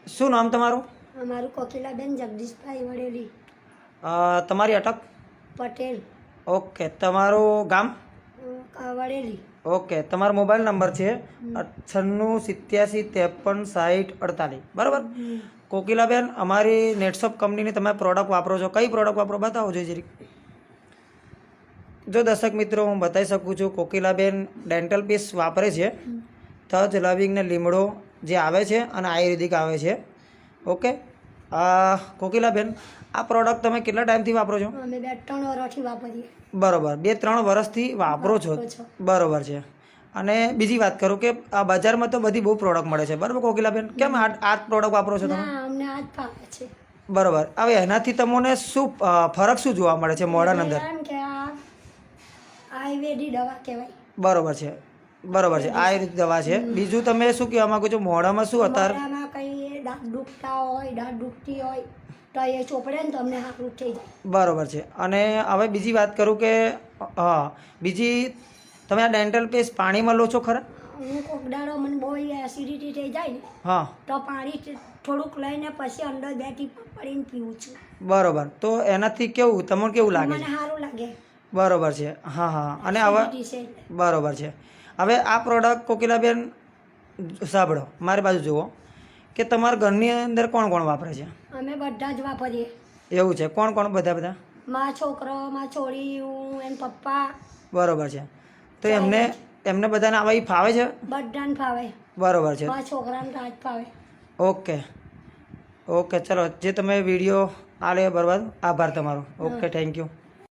શું નામ તમારું? અમારું કોકિલાબેન જગદીશભાઈ વડેલી. તમારી અટક? પટેલ. ઓકે. તમારું ગામ? વડેલી. ઓકે. તમારો મોબાઈલ નંબર છે 9887536048. બરાબર. કોકિલાબેન, અમારી નેટશોપ કંપનીની તમે પ્રોડક્ટ વાપરો છો, કઈ પ્રોડક્ટ વાપરો બતાવો જોઈએ જરીક. જો દર્શક મિત્રો હું બતાવી શકું છું, કોકિલાબેન ડેન્ટલ પીસ વાપરે છે. તજ, લવિંગ ને લીમડો જે આવે છે અને આયુર્વેદિક આવે છે. ઓકે. કોકિલાબેન, આ પ્રોડક્ટ તમે કેટલા ટાઈમથી વાપરો છો? અમે 2-3 વર્ષથી વાપરીએ. બરાબર, 2-3 વર્ષથી વાપરો છો. બરાબર છે. અને બીજી વાત કરું કે આ બજારમાં તો બધી બહુ પ્રોડક્ટ મળે છે, બરાબર કોકિલાબેન? કેમ આ પ્રોડક્ટ વાપરો છો તમે? અમને આ જ ફાવે છે. બરાબર. હવે એનાથી તમને શું ફરક શું જોવા મળે છે મોઢાની અંદર? એમ કે આ આયુર્વેદિક દવા કહેવાય. બરાબર છે. બરાબર છે, આયુર્વેદિક દવા છે. બીજું તમે શું કહેવા માંગો છો? મોઢામાં શું અત્યારે મોઢામાં કંઈ દાંત દુખતા હોય, દાંત દુખતી હોય તો એ ચોપડે ને તો અમને સારું થઈ જાય. બરાબર છે. અને હવે બીજી વાત કરું કે બીજી તમે આ ડેન્ટલ પેસ્ટ પાણીમાં લો છો ખરા? હું કોક દાડો મને બહુ એસિડિટી થઈ જાય ને તો પાણી થોડુંક લઈને પછી અંદર 2 ટીપા પડીને પીવું છું. બરાબર. તો એનાથી કેવું તમને કેવું લાગે મને છે? સારું લાગે. બરાબર છે. હા. અને હવે બરાબર છે. હવે આ પ્રોડક્ટ કોકિલાબેન સાંભળો, મારી બાજુ જુઓ કે તમારા ઘરની અંદર કોણ કોણ વાપરે છે? અમે બધા જ વાપરીએ. એવું છે? કોણ કોણ? બધા? મારા છોકરો, મારા છોડી, હું, એન પપ્પા. બરાબર છે. તો એમને બધાને આવા ફાવે છે? બધાને ફાવે. બરાબર છે. મારા છોકરાને રાજ ફાવે. ઓકે. ચલો, જે તમે વિડીયો આલે બરાબર, આભાર તમારો. Okay, thank you.